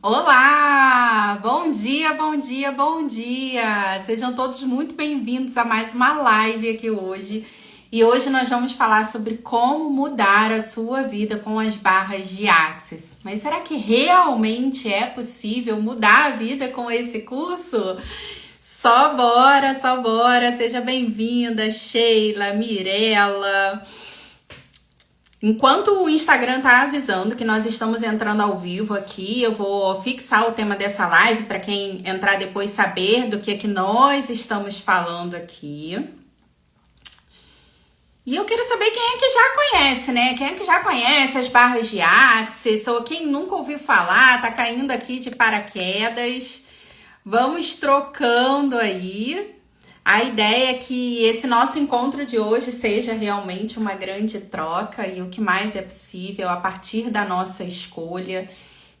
Olá! Bom dia, bom dia, bom dia! Sejam todos muito bem-vindos a mais uma live aqui hoje. E hoje nós vamos falar sobre como mudar a sua vida com as barras de Axis. Mas será que realmente é possível mudar a vida com esse curso? Só bora, só bora! Seja bem-vinda, Sheila, Mirella. Enquanto o Instagram tá avisando que nós estamos entrando ao vivo aqui, eu vou fixar o tema dessa live para quem entrar depois saber do que nós estamos falando aqui. E eu quero saber quem é que já conhece, né? Quem é que já conhece as barras de Axis, ou quem nunca ouviu falar, tá caindo aqui de paraquedas. Vamos trocando aí. A ideia é que esse nosso encontro de hoje seja realmente uma grande troca e o que mais é possível a partir da nossa escolha.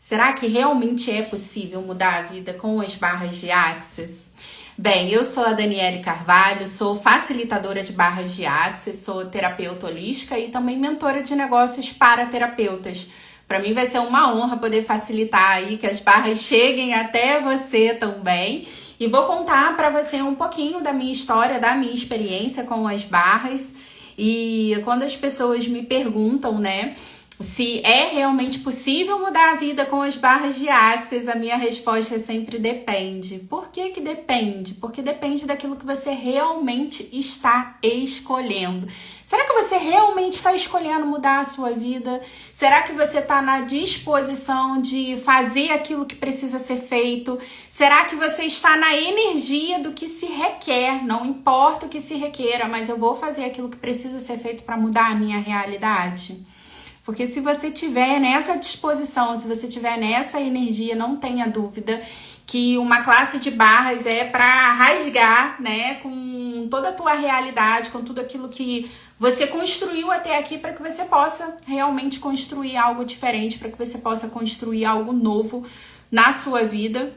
Será que realmente é possível mudar a vida com as barras de Axis? Bem, eu sou a Daniele Carvalho, sou facilitadora de barras de Axis, sou terapeuta holística e também mentora de negócios para terapeutas. Para mim vai ser uma honra poder facilitar aí que as barras cheguem até você também. E vou contar para você um pouquinho da minha história, da minha experiência com as barras. E quando as pessoas me perguntam, né, se é realmente possível mudar a vida com as barras de Axis, a minha resposta é sempre depende. Por que que depende? Porque depende daquilo que você realmente está escolhendo. Será que você realmente está escolhendo mudar a sua vida? Será que você está na disposição de fazer aquilo que precisa ser feito? Será que você está na energia do que se requer? Não importa o que se requeira, mas eu vou fazer aquilo que precisa ser feito para mudar a minha realidade? Porque se você tiver nessa disposição, se você tiver nessa energia, não tenha dúvida que uma classe de barras é para rasgar, né, com toda a tua realidade, com tudo aquilo que você construiu até aqui, para que você possa realmente construir algo diferente, para que você possa construir algo novo na sua vida.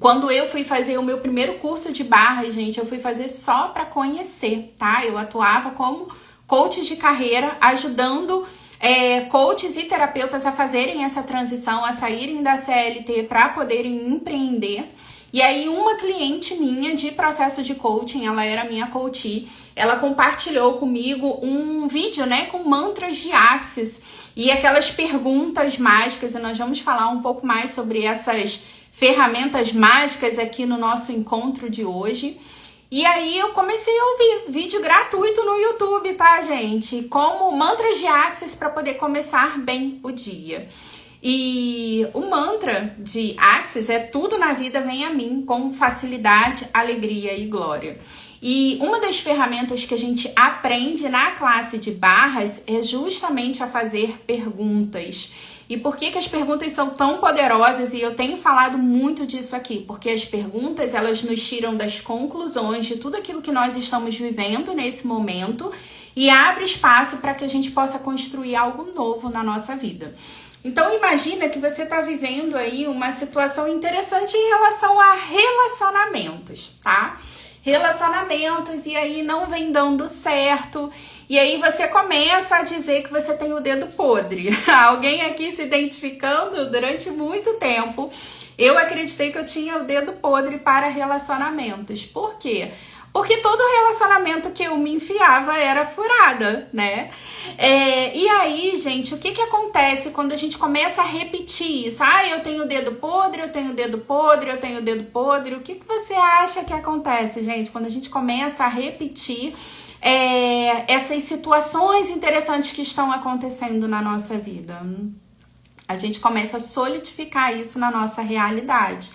Quando eu fui fazer o meu primeiro curso de barras, gente, eu fui fazer só para conhecer, tá? Eu atuava como coach de carreira, ajudando coaches e terapeutas a fazerem essa transição, a saírem da CLT para poderem empreender. E aí uma cliente minha de processo de coaching, ela era minha coachee, ela compartilhou comigo um vídeo, né, com mantras de Axis e aquelas perguntas mágicas, e nós vamos falar um pouco mais sobre essas ferramentas mágicas aqui no nosso encontro de hoje. E aí eu comecei a ouvir vídeo gratuito no YouTube, tá, gente? Como mantras de Axis para poder começar bem o dia. E o mantra de Axis é: tudo na vida vem a mim com facilidade, alegria e glória. E uma das ferramentas que a gente aprende na classe de barras é justamente a fazer perguntas. E por que as perguntas são tão poderosas? E eu tenho falado muito disso aqui, porque as perguntas, elas nos tiram das conclusões de tudo aquilo que nós estamos vivendo nesse momento e abre espaço para que a gente possa construir algo novo na nossa vida. Então imagina que você está vivendo aí uma situação interessante em relação a relacionamentos, tá? Relacionamentos, e aí não vem dando certo. E aí você começa a dizer que você tem o dedo podre. Alguém aqui se identificando? Durante muito tempo, eu acreditei que eu tinha o dedo podre para relacionamentos. Por quê? Porque todo relacionamento que eu me enfiava era furada, né? E aí, gente, o que acontece quando a gente começa a repetir isso? Ah, eu tenho o dedo podre, eu tenho o dedo podre, eu tenho o dedo podre. O que você acha que acontece, gente, quando a gente começa a repetir essas situações interessantes que estão acontecendo na nossa vida? A gente começa a solidificar isso na nossa realidade.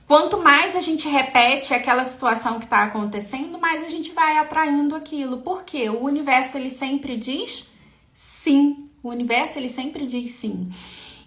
Quanto mais a gente repete aquela situação que está acontecendo, mais a gente vai atraindo aquilo. Por quê? O universo, ele sempre diz sim. O universo, ele sempre diz sim.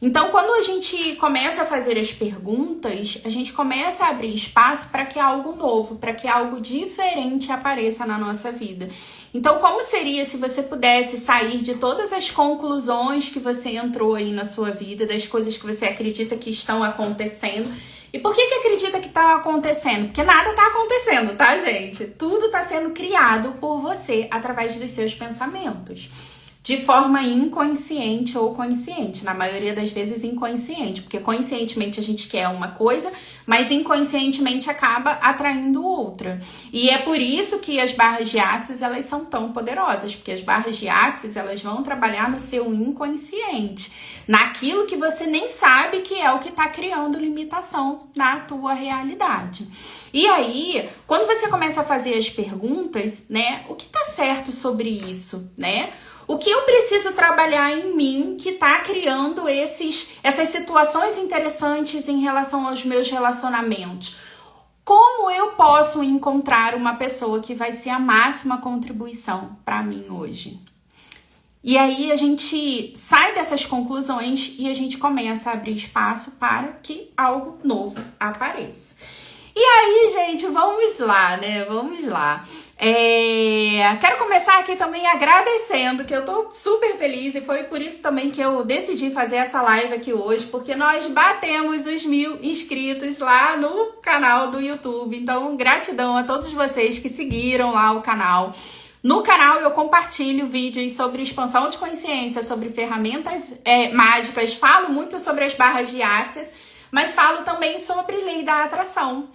Então, quando a gente começa a fazer as perguntas, a gente começa a abrir espaço para que algo novo, para que algo diferente apareça na nossa vida. Então, como seria se você pudesse sair de todas as conclusões que você entrou aí na sua vida, das coisas que você acredita que estão acontecendo? E por que acredita que tá acontecendo? Porque nada tá acontecendo, tá, gente? Tudo tá sendo criado por você através dos seus pensamentos. de forma inconsciente ou consciente, na maioria das vezes inconsciente, porque conscientemente a gente quer uma coisa, mas inconscientemente acaba atraindo outra. E é por isso que as barras de Axis, elas são tão poderosas, porque as barras de Axis, elas vão trabalhar no seu inconsciente, naquilo que você nem sabe que é o que está criando limitação na tua realidade. E aí, quando você começa a fazer as perguntas, né, o que tá certo sobre isso, né? O que eu preciso trabalhar em mim que tá criando essas situações interessantes em relação aos meus relacionamentos? Como eu posso encontrar uma pessoa que vai ser a máxima contribuição para mim hoje? E aí a gente sai dessas conclusões e a gente começa a abrir espaço para que algo novo apareça. E aí, gente, vamos lá, né? Vamos lá. Quero começar aqui também agradecendo, que eu tô super feliz e foi por isso também que eu decidi fazer essa live aqui hoje, porque nós batemos os 1000 inscritos lá no canal do YouTube. Então, gratidão a todos vocês que seguiram lá o canal. No canal eu compartilho vídeos sobre expansão de consciência, sobre ferramentas mágicas, falo muito sobre as barras de Axis, mas falo também sobre lei da atração,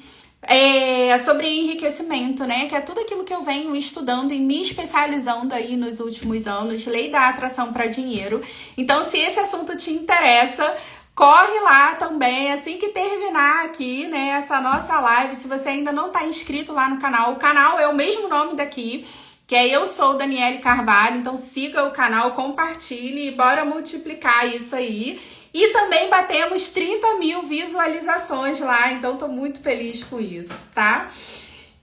sobre enriquecimento, né? Que é tudo aquilo que eu venho estudando e me especializando aí nos últimos anos, lei da atração para dinheiro. Então, se esse assunto te interessa, corre lá também, assim que terminar aqui, né, essa nossa live. Se você ainda não está inscrito lá no canal, o canal é o mesmo nome daqui, que é Eu Sou Daniele Carvalho. Então, siga o canal, compartilhe e bora multiplicar isso aí. E também batemos 30 mil visualizações lá, então tô muito feliz com isso, tá?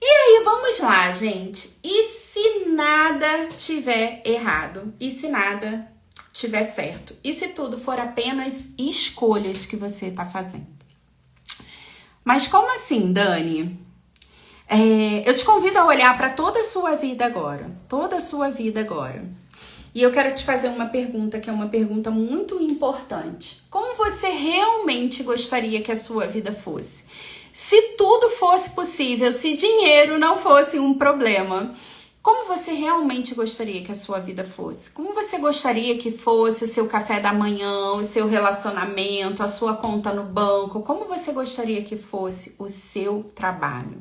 E aí, vamos lá, gente. E se nada tiver errado? E se nada tiver certo? E se tudo for apenas escolhas que você tá fazendo? Mas como assim, Dani? Eu te convido a olhar para toda a sua vida agora. Toda a sua vida agora. E eu quero te fazer uma pergunta que é uma pergunta muito importante. Como você realmente gostaria que a sua vida fosse? Se tudo fosse possível, se dinheiro não fosse um problema, como você realmente gostaria que a sua vida fosse? Como você gostaria que fosse o seu café da manhã, o seu relacionamento, a sua conta no banco? Como você gostaria que fosse o seu trabalho?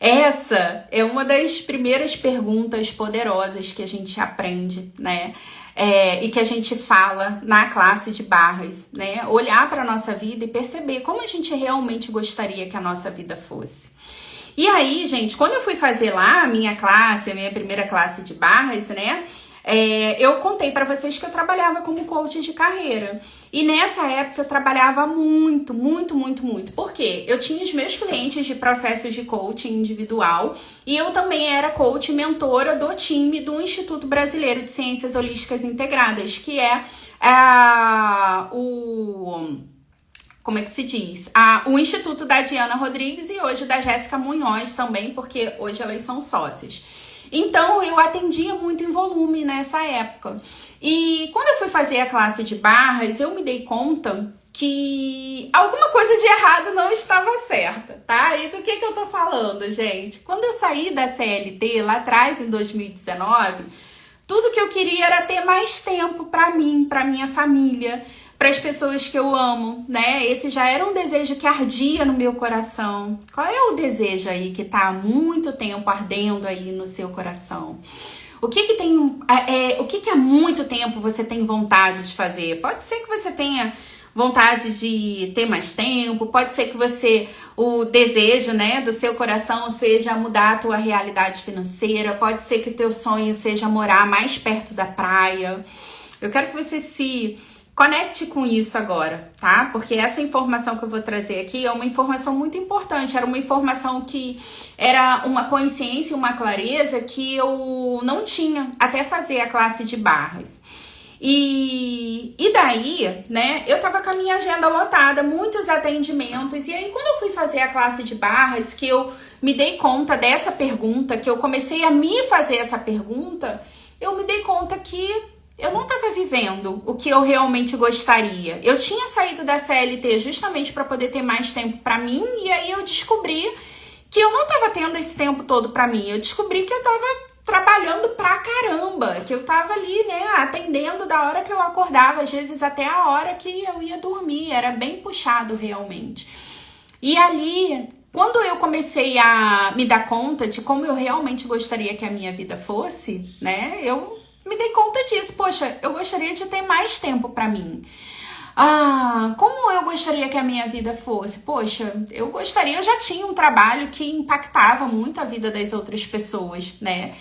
Essa é uma das primeiras perguntas poderosas que a gente aprende, né? E que a gente fala na classe de barras, né? Olhar para a nossa vida e perceber como a gente realmente gostaria que a nossa vida fosse. E aí, gente, quando eu fui fazer lá a minha primeira classe de barras, né? Eu contei para vocês que eu trabalhava como coach de carreira. E nessa época eu trabalhava muito. Por quê? Eu tinha os meus clientes de processos de coaching individual e eu também era coach e mentora do time do Instituto Brasileiro de Ciências Holísticas Integradas, que é como é que se diz? O Instituto da Diana Rodrigues e hoje da Jéssica Munhoz também, porque hoje elas são sócias. Então, eu atendia muito em volume nessa época. E quando eu fui fazer a classe de barras, eu me dei conta que alguma coisa de errado não estava certa, tá? E do que eu tô falando, gente? Quando eu saí da CLT lá atrás, em 2019, tudo que eu queria era ter mais tempo para mim, para minha família, para as pessoas que eu amo, né? Esse já era um desejo que ardia no meu coração. Qual é o desejo aí que tá há muito tempo ardendo aí no seu coração? O que há muito tempo você tem vontade de fazer? Pode ser que você tenha vontade de ter mais tempo, pode ser que o desejo, né, do seu coração seja mudar a tua realidade financeira, pode ser que o teu sonho seja morar mais perto da praia. Eu quero que você se conecte com isso agora, tá? Porque essa informação que eu vou trazer aqui é uma informação muito importante. Era uma informação que era uma consciência, uma clareza que eu não tinha até fazer a classe de barras. E daí, né, eu tava com a minha agenda lotada, muitos atendimentos. E aí, quando eu fui fazer a classe de barras, que eu me dei conta dessa pergunta, que eu comecei a me fazer essa pergunta, eu me dei conta que eu não estava vivendo o que eu realmente gostaria. Eu tinha saído da CLT justamente para poder ter mais tempo para mim, e aí eu descobri que eu não estava tendo esse tempo todo para mim. Eu descobri que eu estava trabalhando pra caramba, que eu tava ali, né, atendendo da hora que eu acordava, às vezes até a hora que eu ia dormir, era bem puxado realmente. E ali, quando eu comecei a me dar conta de como eu realmente gostaria que a minha vida fosse, né, eu me dei conta disso. Poxa, eu gostaria de ter mais tempo pra mim. Como eu gostaria que a minha vida fosse? Poxa, eu já tinha um trabalho que impactava muito a vida das outras pessoas, né?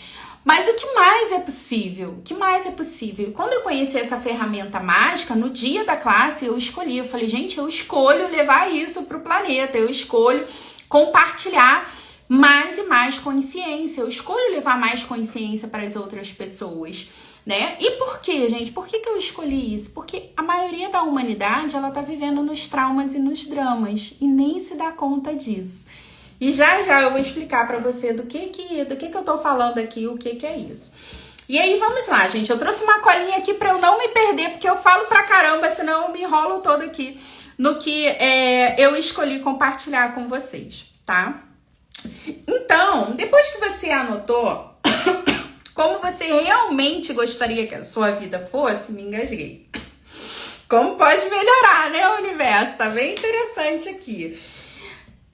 Mas o que mais é possível? O que mais é possível? E quando eu conheci essa ferramenta mágica, no dia da classe eu falei, gente, eu escolho levar isso pro planeta, eu escolho compartilhar mais e mais consciência, eu escolho levar mais consciência para as outras pessoas. Né? E por quê, gente? Por que eu escolhi isso? Porque a maioria da humanidade, ela tá vivendo nos traumas e nos dramas e nem se dá conta disso. E já eu vou explicar pra você do que eu tô falando aqui, o que é isso. E aí, vamos lá, gente. Eu trouxe uma colinha aqui pra eu não me perder, porque eu falo pra caramba, senão eu me enrolo todo aqui no que eu escolhi compartilhar com vocês, tá? Então, depois que você anotou como você realmente gostaria que a sua vida fosse, me engasguei. Como pode melhorar, né, o universo? Tá bem interessante aqui.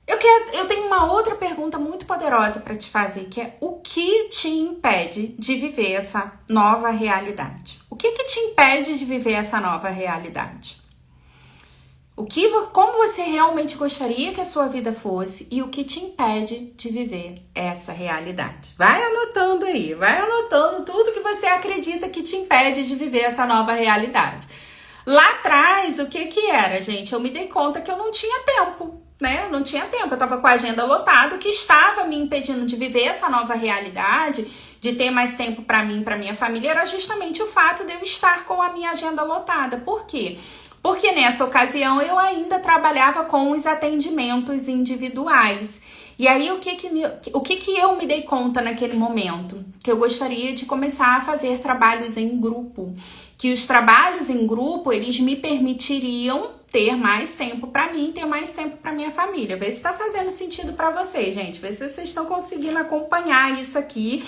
Eu tenho uma outra pergunta muito poderosa para te fazer, que é o que te impede de viver essa nova realidade? O que te impede de viver essa nova realidade? Como você realmente gostaria que a sua vida fosse e o que te impede de viver essa realidade? Vai anotando aí, vai anotando tudo que você acredita que te impede de viver essa nova realidade. Lá atrás, o que era, gente? Eu me dei conta que eu não tinha tempo, né? Eu não tinha tempo, eu tava com a agenda lotada, o que estava me impedindo de viver essa nova realidade, de ter mais tempo para mim e para minha família, era justamente o fato de eu estar com a minha agenda lotada. Por quê? Porque nessa ocasião eu ainda trabalhava com os atendimentos individuais. E aí o que eu me dei conta naquele momento? Que eu gostaria de começar a fazer trabalhos em grupo. Que os trabalhos em grupo, eles me permitiriam ter mais tempo para mim, ter mais tempo para minha família. Vê se tá fazendo sentido para vocês, gente. Vê se vocês estão conseguindo acompanhar isso aqui.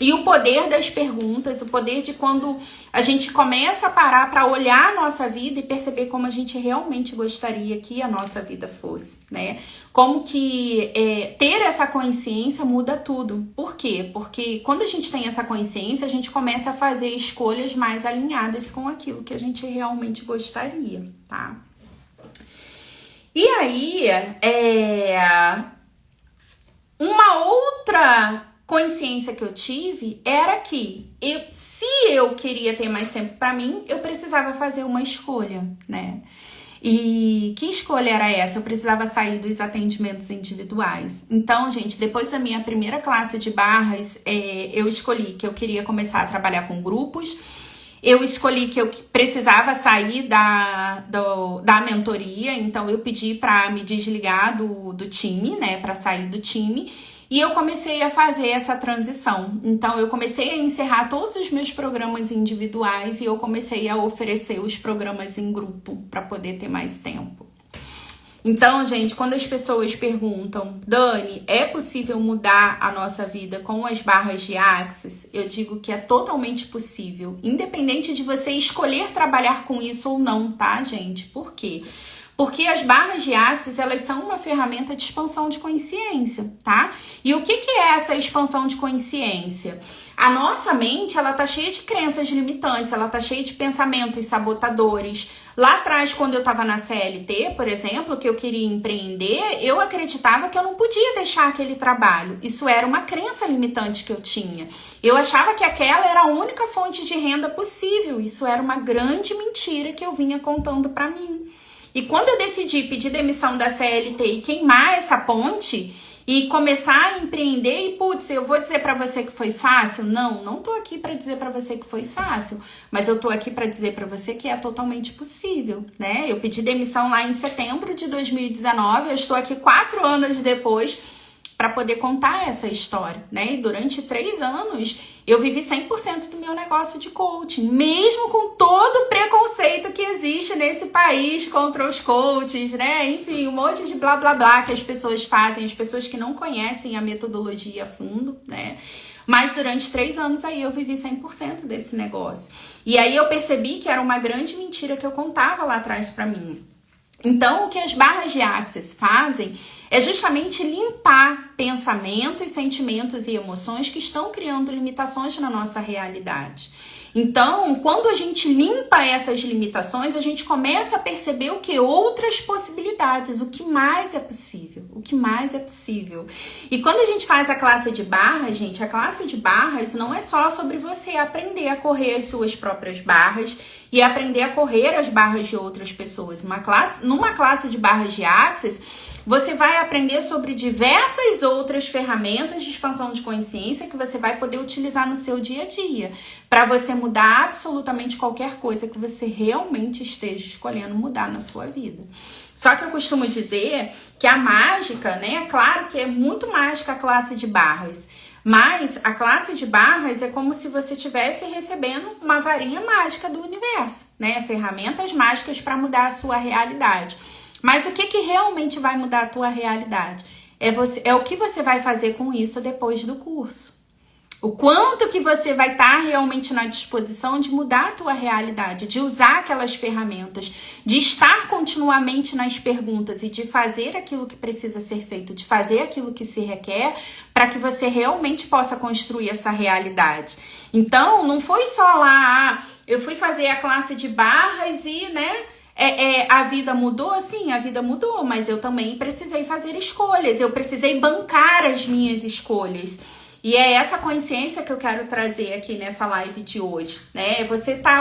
E o poder das perguntas, o poder de quando a gente começa a parar para olhar a nossa vida e perceber como a gente realmente gostaria que a nossa vida fosse, né? Como que ter essa consciência muda tudo. Por quê? Porque quando a gente tem essa consciência, a gente começa a fazer escolhas mais alinhadas com aquilo que a gente realmente gostaria, tá? E aí, uma outra consciência que eu tive era que se eu queria ter mais tempo para mim, eu precisava fazer uma escolha, né? E que escolha era essa? Eu precisava sair dos atendimentos individuais. Então, gente, depois da minha primeira classe de barras, eu escolhi que eu queria começar a trabalhar com grupos. Eu escolhi que eu precisava sair da mentoria, então eu pedi para me desligar do time, né, para sair do time. E eu comecei a fazer essa transição. Então, eu comecei a encerrar todos os meus programas individuais e eu comecei a oferecer os programas em grupo para poder ter mais tempo. Então, gente, quando as pessoas perguntam, Dani, é possível mudar a nossa vida com as barras de Axis? Eu digo que é totalmente possível, independente de você escolher trabalhar com isso ou não, tá, gente? Por quê? Porque as barras de Axis, elas são uma ferramenta de expansão de consciência, tá? E o que é essa expansão de consciência? A nossa mente, ela tá cheia de crenças limitantes, ela tá cheia de pensamentos sabotadores. Lá atrás, quando eu tava na CLT, por exemplo, que eu queria empreender, eu acreditava que eu não podia deixar aquele trabalho. Isso era uma crença limitante que eu tinha. Eu achava que aquela era a única fonte de renda possível. Isso era uma grande mentira que eu vinha contando pra mim. E quando eu decidi pedir demissão da CLT e queimar essa ponte e começar a empreender, e putz, eu vou dizer pra você que foi fácil? Não tô aqui pra dizer pra você que foi fácil, mas eu tô aqui pra dizer pra você que é totalmente possível, né? Eu pedi demissão lá em setembro de 2019, eu estou aqui 4 anos depois para poder contar essa história, né? E durante 3 anos eu vivi 100% do meu negócio de coaching, mesmo com todo o preconceito que existe nesse país contra os coaches, né? Enfim, um monte de blá blá blá que as pessoas fazem, as pessoas que não conhecem a metodologia a fundo, né? Mas durante 3 anos aí eu vivi 100% desse negócio. E aí eu percebi que era uma grande mentira que eu contava lá atrás pra mim. Então, o que as barras de Access fazem é justamente limpar pensamentos, sentimentos e emoções que estão criando limitações na nossa realidade. Então, quando a gente limpa essas limitações, a gente começa a perceber o que? Outras possibilidades, o que mais é possível, o que mais é possível. E quando a gente faz a classe de barras, gente, a classe de barras não é só sobre você aprender a correr as suas próprias barras e aprender a correr as barras de outras pessoas. Numa classe de barras de Access, você vai aprender sobre diversas outras ferramentas de expansão de consciência que você vai poder utilizar no seu dia a dia, para você mudar absolutamente qualquer coisa que você realmente esteja escolhendo mudar na sua vida. Só que eu costumo dizer que a mágica, né, claro que é muito mágica a classe de barras, mas a classe de barras é como se você estivesse recebendo uma varinha mágica do universo, né, ferramentas mágicas para mudar a sua realidade. Mas o que realmente vai mudar a tua realidade? É o que você vai fazer com isso depois do curso. O quanto que você vai estar realmente na disposição de mudar a tua realidade, de usar aquelas ferramentas, de estar continuamente nas perguntas e de fazer aquilo que precisa ser feito, de fazer aquilo que se requer para que você realmente possa construir essa realidade. Então, não foi só lá, eu fui fazer a classe de barras e, né, a vida mudou? Sim, a vida mudou, mas eu também precisei fazer escolhas, eu precisei bancar as minhas escolhas. E é essa consciência que eu quero trazer aqui nessa live de hoje, né?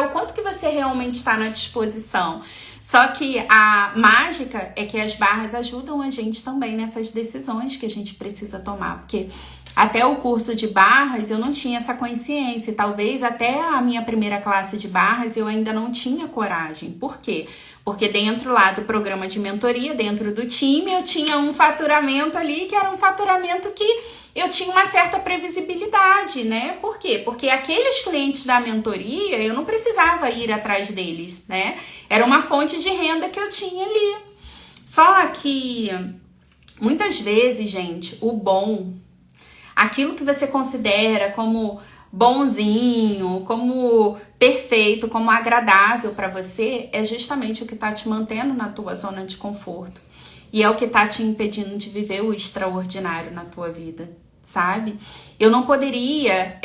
O quanto que você realmente está na disposição. Só que a mágica é que as barras ajudam a gente também nessas decisões que a gente precisa tomar, porque até o curso de barras eu não tinha essa consciência, e talvez até a minha primeira classe de barras eu ainda não tinha coragem. Por quê? Porque dentro lá do programa de mentoria, dentro do time, eu tinha um faturamento ali que era um faturamento que eu tinha uma certa previsibilidade, né? Por quê? Porque aqueles clientes da mentoria, eu não precisava ir atrás deles, né? Era uma fonte de renda que eu tinha ali. Só que muitas vezes, gente, o bom, aquilo que você considera como bonzinho, como perfeito, como agradável para você, é justamente o que tá te mantendo na tua zona de conforto. E é o que tá te impedindo de viver o extraordinário na tua vida, sabe? Eu não poderia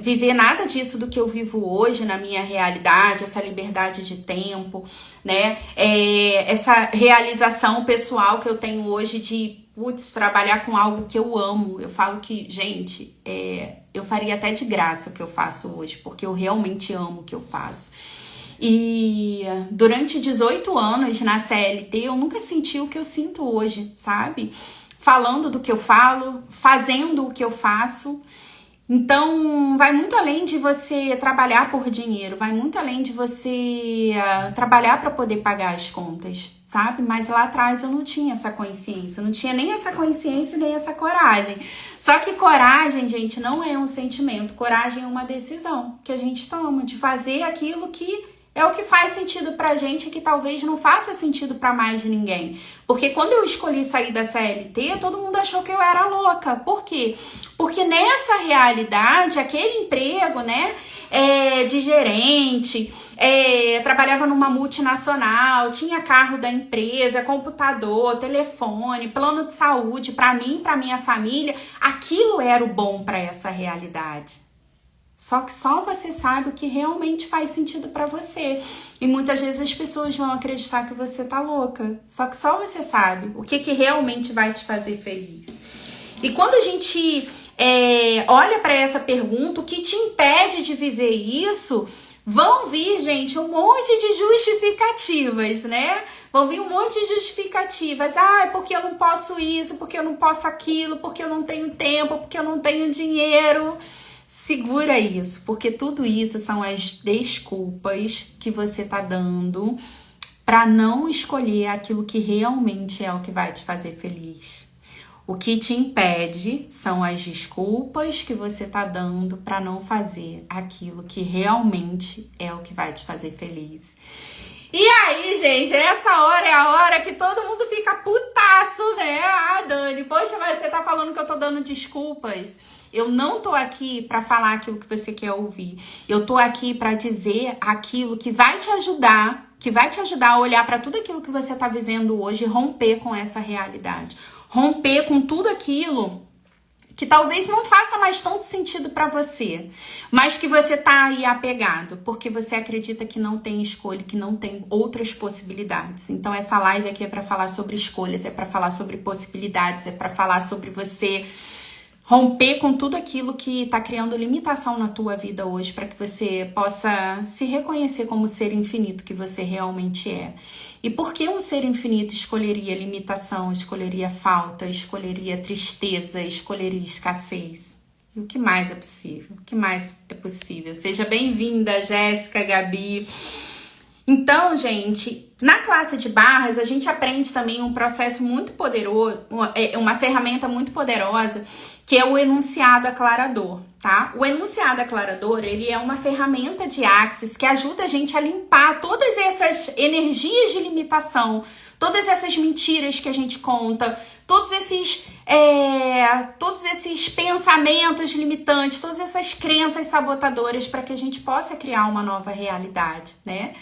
viver nada disso do que eu vivo hoje na minha realidade, essa liberdade de tempo, né? Essa realização pessoal que eu tenho hoje de, trabalhar com algo que eu amo. Eu falo que, gente, eu faria até de graça o que eu faço hoje, porque eu realmente amo o que eu faço. E durante 18 anos na CLT, eu nunca senti o que eu sinto hoje, sabe? Falando do que eu falo, fazendo o que eu faço. Então, vai muito além de você trabalhar por dinheiro, vai muito além de você trabalhar para poder pagar as contas, sabe? Mas lá atrás eu não tinha essa consciência, não tinha nem essa consciência, nem essa coragem. Só que coragem, gente, não é um sentimento, coragem é uma decisão que a gente toma de fazer aquilo que é o que faz sentido pra gente, que talvez não faça sentido pra mais de ninguém. Porque quando eu escolhi sair da CLT, todo mundo achou que eu era louca. Por quê? Porque nessa realidade, aquele emprego, né, de gerente, trabalhava numa multinacional, tinha carro da empresa, computador, telefone, plano de saúde, pra mim, pra minha família, aquilo era o bom pra essa realidade. Só que só você sabe o que realmente faz sentido pra você. E muitas vezes as pessoas vão acreditar que você tá louca. Só que só você sabe o que realmente vai te fazer feliz. E quando a gente olha pra essa pergunta, o que te impede de viver isso, vão vir, gente, um monte de justificativas, né? Vão vir um monte de justificativas. Ah, porque eu não posso isso, porque eu não posso aquilo, porque eu não tenho tempo, porque eu não tenho dinheiro. Segura isso, porque tudo isso são as desculpas que você tá dando para não escolher aquilo que realmente é o que vai te fazer feliz. O que te impede são as desculpas que você tá dando para não fazer aquilo que realmente é o que vai te fazer feliz. E aí, gente, essa hora é a hora que todo mundo fica putaço, né? Ah, Dani, poxa poxa, mas você tá falando que eu tô dando desculpas. Eu não tô aqui pra falar aquilo que você quer ouvir. Eu tô aqui pra dizer aquilo que vai te ajudar, a olhar pra tudo aquilo que você tá vivendo hoje e romper com essa realidade. Romper com tudo aquilo que talvez não faça mais tanto sentido pra você, mas que você tá aí apegado, porque você acredita que não tem escolha, que não tem outras possibilidades. Então essa live aqui é pra falar sobre escolhas, é pra falar sobre possibilidades, é pra falar sobre você romper com tudo aquilo que tá criando limitação na tua vida hoje, para que você possa se reconhecer como ser infinito que você realmente é. E por que um ser infinito escolheria limitação, escolheria falta, escolheria tristeza, escolheria escassez? E o que mais é possível? O que mais é possível? Seja bem-vinda, Jéssica, Gabi. Então, gente, na classe de barras, a gente aprende também um processo muito poderoso, uma ferramenta muito poderosa, que é o enunciado aclarador, tá? O enunciado aclarador, ele é uma ferramenta de Axis que ajuda a gente a limpar todas essas energias de limitação, todas essas mentiras que a gente conta, todos esses pensamentos limitantes, todas essas crenças sabotadoras, para que a gente possa criar uma nova realidade, né?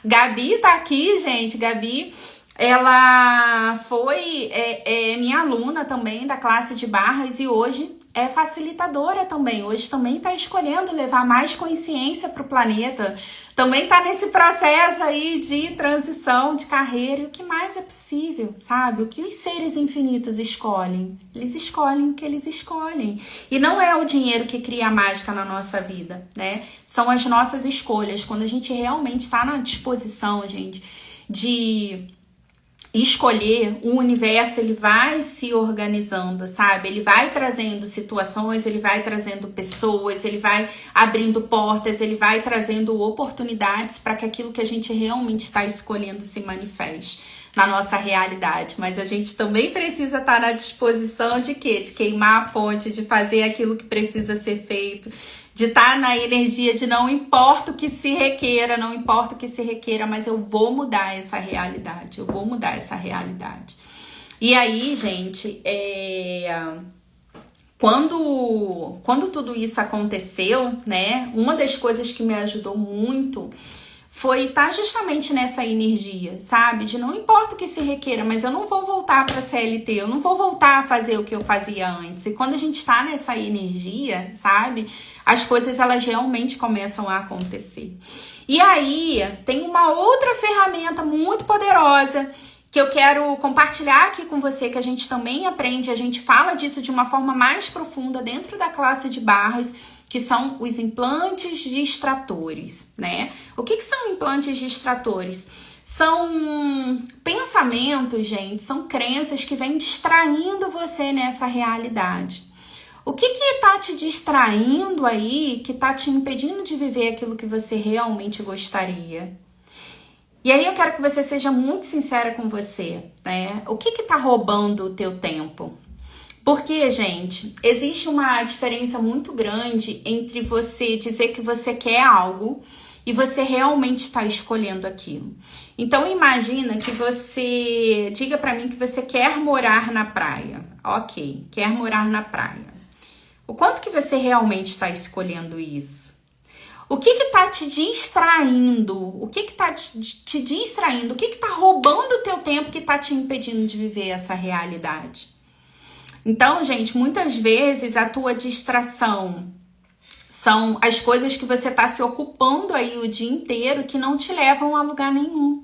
Gabi tá aqui, gente. Gabi, ela foi minha aluna também da classe de barras e hoje é facilitadora também. Hoje também tá escolhendo levar mais consciência pro planeta. Também tá nesse processo aí de transição de carreira. E o que mais é possível, sabe? O que os seres infinitos escolhem? Eles escolhem o que eles escolhem. E não é o dinheiro que cria a mágica na nossa vida, né? São as nossas escolhas. Quando a gente realmente está na disposição, gente, de escolher, o universo ele vai se organizando, sabe? Ele vai trazendo situações, ele vai trazendo pessoas, ele vai abrindo portas, ele vai trazendo oportunidades para que aquilo que a gente realmente está escolhendo se manifeste na nossa realidade. Mas a gente também precisa estar na disposição de quê? De queimar a ponte, de fazer aquilo que precisa ser feito, de estar na energia de não importa o que se requeira, não importa o que se requeira, mas eu vou mudar essa realidade, eu vou mudar essa realidade. E aí, gente, quando tudo isso aconteceu, né, uma das coisas que me ajudou muito foi estar justamente nessa energia, sabe? De não importa o que se requeira, mas eu não vou voltar para CLT, eu não vou voltar a fazer o que eu fazia antes. E quando a gente tá nessa energia, sabe? As coisas, elas realmente começam a acontecer. E aí, tem uma outra ferramenta muito poderosa que eu quero compartilhar aqui com você, que a gente também aprende, a gente fala disso de uma forma mais profunda dentro da classe de barras, que são os implantes distratores, né? O que são implantes distratores? São pensamentos, gente, são crenças que vêm distraindo você nessa realidade. O que tá te distraindo aí, que tá te impedindo de viver aquilo que você realmente gostaria? E aí eu quero que você seja muito sincera com você, né? O que tá roubando o teu tempo? Porque, gente, existe uma diferença muito grande entre você dizer que você quer algo e você realmente está escolhendo aquilo. Então, imagina que você diga para mim que você quer morar na praia. Ok, quer morar na praia. O quanto que você realmente está escolhendo isso? O que tá te distraindo? O que tá te distraindo? O que tá roubando o teu tempo, que tá te impedindo de viver essa realidade? Então, gente, muitas vezes a tua distração são as coisas que você está se ocupando aí o dia inteiro que não te levam a lugar nenhum.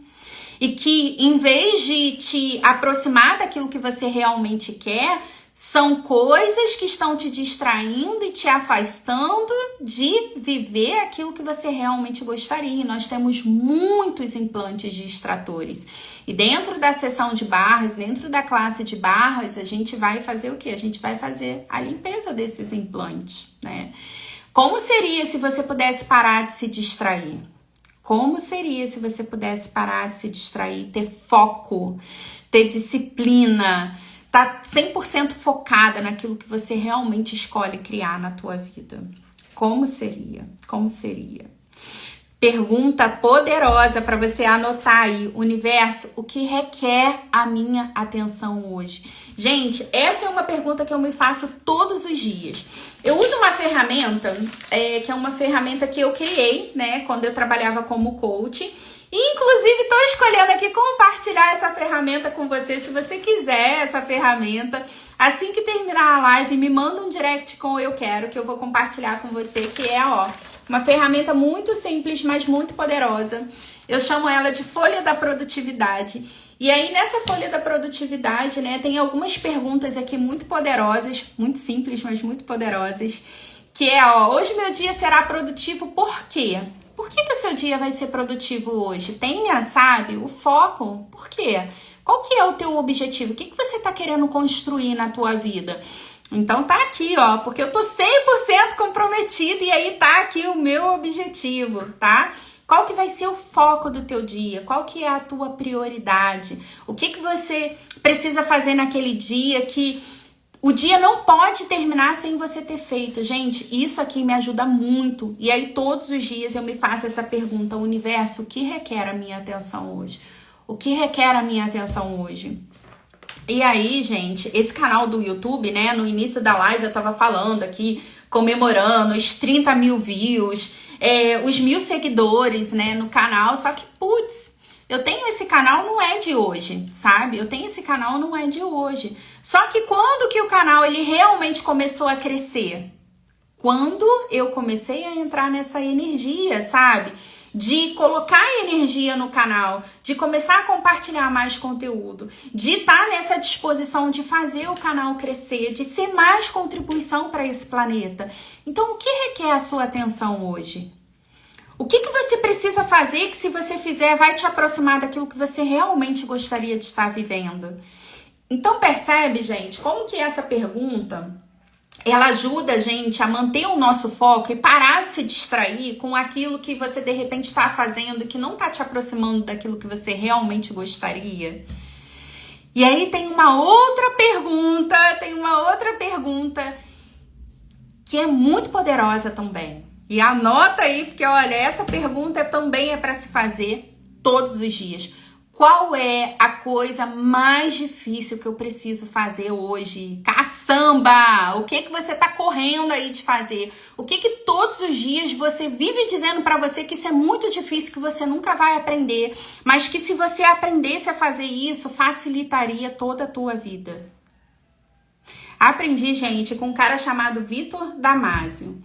E que, em vez de te aproximar daquilo que você realmente quer, são coisas que estão te distraindo e te afastando de viver aquilo que você realmente gostaria. E nós temos muitos implantes distratores. E dentro da sessão de barras, dentro da classe de barras, a gente vai fazer o quê? A gente vai fazer a limpeza desses implantes, né? Como seria se você pudesse parar de se distrair? Como seria se você pudesse parar de se distrair, ter foco, ter disciplina, tá 100% focada naquilo que você realmente escolhe criar na tua vida? Como seria? Como seria? pergunta poderosa para você anotar aí. Universo, o que requer a minha atenção hoje? Gente, essa é uma pergunta que eu me faço todos os dias. Eu uso uma ferramenta, que é uma ferramenta que eu criei, né, quando eu trabalhava como coach. E, inclusive, estou escolhendo aqui compartilhar essa ferramenta com você. Se você quiser essa ferramenta, assim que terminar a live, me manda um direct com eu quero, que eu vou compartilhar com você, que é, uma ferramenta muito simples, mas muito poderosa. Eu chamo ela de Folha da Produtividade. E aí, nessa Folha da Produtividade, né, tem algumas perguntas aqui muito poderosas, muito simples, mas muito poderosas, que é, hoje meu dia será produtivo por quê? Por que o seu dia vai ser produtivo hoje? Tenha, sabe, o foco. Por quê? Qual que é o teu objetivo? O que você tá querendo construir na tua vida? Então tá aqui, porque eu tô 100% comprometida e aí tá aqui o meu objetivo, tá? Qual que vai ser o foco do teu dia? Qual que é a tua prioridade? O que você precisa fazer naquele dia que o dia não pode terminar sem você ter feito? Gente, isso aqui me ajuda muito. E aí todos os dias eu me faço essa pergunta, universo, o que requer a minha atenção hoje? O que requer a minha atenção hoje? E aí, gente, esse canal do YouTube, né, no início da live eu tava falando aqui, comemorando os 30 mil views, os 1000 seguidores, né, no canal, só que, putz, eu tenho esse canal não é de hoje, sabe? Eu tenho esse canal não é de hoje. Só que quando que o canal, ele realmente começou a crescer? Quando eu comecei a entrar nessa energia, sabe? De colocar energia no canal, de começar a compartilhar mais conteúdo, de estar nessa disposição de fazer o canal crescer, de ser mais contribuição para esse planeta. Então, o que requer a sua atenção hoje? O que você precisa fazer que, se você fizer, vai te aproximar daquilo que você realmente gostaria de estar vivendo? Então, percebe, gente, como que essa pergunta, ela ajuda a gente a manter o nosso foco e parar de se distrair com aquilo que você, de repente, está fazendo que não está te aproximando daquilo que você realmente gostaria. E aí tem uma outra pergunta que é muito poderosa também. E anota aí, porque olha, essa pergunta também é para se fazer todos os dias. Qual é a coisa mais difícil que eu preciso fazer hoje? Caçamba! O que você tá correndo aí de fazer? O que todos os dias você vive dizendo para você que isso é muito difícil, que você nunca vai aprender, mas que se você aprendesse a fazer isso, facilitaria toda a tua vida? Aprendi, gente, com um cara chamado Vitor Damasio.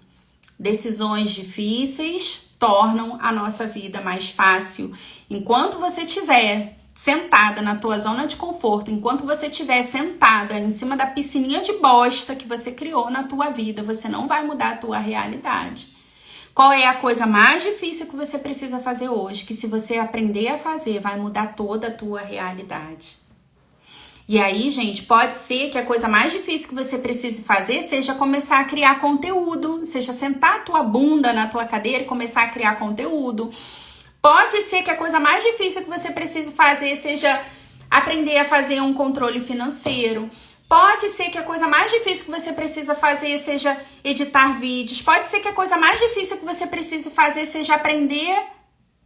Decisões difíceis tornam a nossa vida mais fácil. Enquanto você estiver sentada na tua zona de conforto, enquanto você estiver sentada em cima da piscininha de bosta que você criou na tua vida, você não vai mudar a tua realidade. Qual é a coisa mais difícil que você precisa fazer hoje? Que, se você aprender a fazer, vai mudar toda a tua realidade. E aí, gente, pode ser que a coisa mais difícil que você precise fazer seja começar a criar conteúdo, seja sentar a tua bunda na tua cadeira e começar a criar conteúdo. Pode ser que a coisa mais difícil que você precise fazer seja aprender a fazer um controle financeiro. Pode ser que a coisa mais difícil que você precisa fazer seja editar vídeos. Pode ser que a coisa mais difícil que você precise fazer seja aprender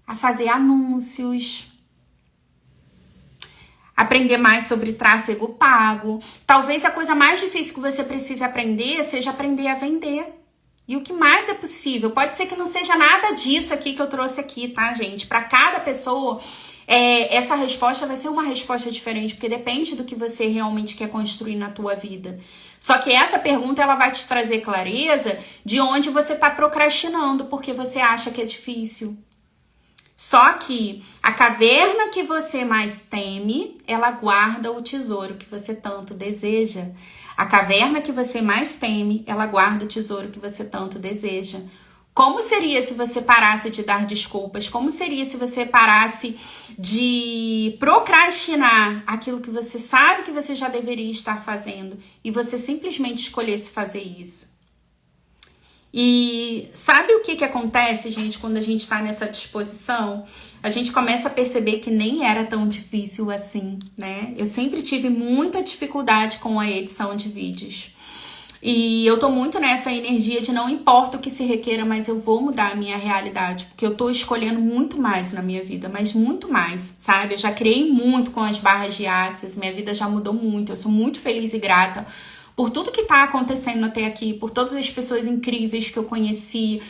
a fazer anúncios. Aprender mais sobre tráfego pago. Talvez a coisa mais difícil que você precise aprender seja aprender a vender. E o que mais é possível? Pode ser que não seja nada disso aqui que eu trouxe aqui, tá, gente? Para cada pessoa, essa resposta vai ser uma resposta diferente, porque depende do que você realmente quer construir na tua vida. Só que essa pergunta, ela vai te trazer clareza de onde você tá procrastinando, porque você acha que é difícil. Só que a caverna que você mais teme, ela guarda o tesouro que você tanto deseja. A caverna que você mais teme, ela guarda o tesouro que você tanto deseja. Como seria se você parasse de dar desculpas? Como seria se você parasse de procrastinar aquilo que você sabe que você já deveria estar fazendo e você simplesmente escolhesse fazer isso? E sabe o que acontece, gente, quando a gente está nessa disposição? A gente começa a perceber que nem era tão difícil assim, né? Eu sempre tive muita dificuldade com a edição de vídeos. E eu tô muito nessa energia de não importa o que se requeira, mas eu vou mudar a minha realidade, porque eu tô escolhendo muito mais na minha vida, mas muito mais, sabe? Eu já criei muito com as barras de Axis, minha vida já mudou muito, eu sou muito feliz e grata por tudo que tá acontecendo até aqui, por todas as pessoas incríveis que eu conheci,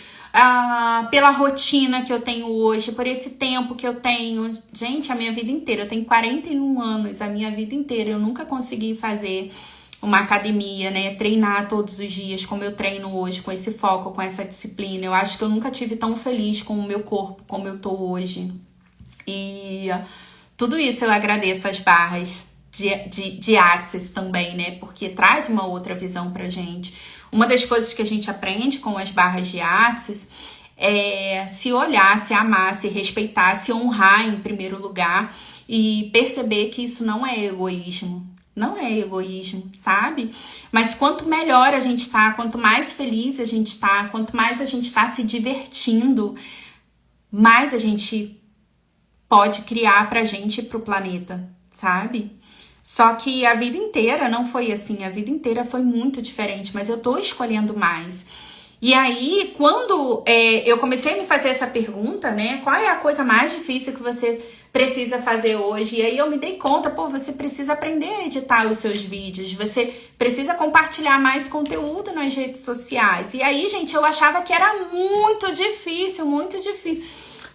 pela rotina que eu tenho hoje, por esse tempo que eu tenho. Gente, a minha vida inteira, eu tenho 41 anos, a minha vida inteira eu nunca consegui fazer uma academia, né, treinar todos os dias como eu treino hoje, com esse foco, com essa disciplina. Eu acho que eu nunca tive tão feliz com o meu corpo como eu tô hoje. E tudo isso eu agradeço às barras de Axis também, né, porque traz uma outra visão pra gente. Uma das coisas que a gente aprende com as barras de Axis é se olhar, se amar, se respeitar, se honrar em primeiro lugar e perceber que isso não é egoísmo. Não é egoísmo, sabe? Mas quanto melhor a gente tá, quanto mais feliz a gente tá, quanto mais a gente tá se divertindo, mais a gente pode criar pra gente e pro planeta, sabe? Só que a vida inteira não foi assim, a vida inteira foi muito diferente, mas eu tô escolhendo mais. E aí, quando eu comecei a me fazer essa pergunta, né? Qual é a coisa mais difícil que você precisa fazer hoje? E aí eu me dei conta, você precisa aprender a editar os seus vídeos, você precisa compartilhar mais conteúdo nas redes sociais. E aí, gente, eu achava que era muito difícil, muito difícil.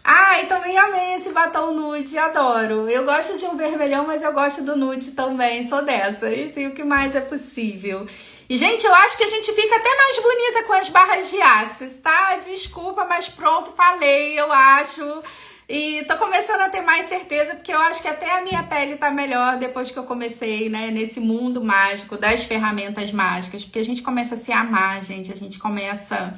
Ai, também amei esse batom nude, adoro. Eu gosto de um vermelhão, mas eu gosto do nude também, sou dessa. E sim, o que mais é possível. E, gente, eu acho que a gente fica até mais bonita com as barras de Axis, tá? Desculpa, mas pronto, falei, eu acho. E tô começando a ter mais certeza, porque eu acho que até a minha pele tá melhor depois que eu comecei, né? Nesse mundo mágico, das ferramentas mágicas. Porque a gente começa a se amar, gente. A gente começa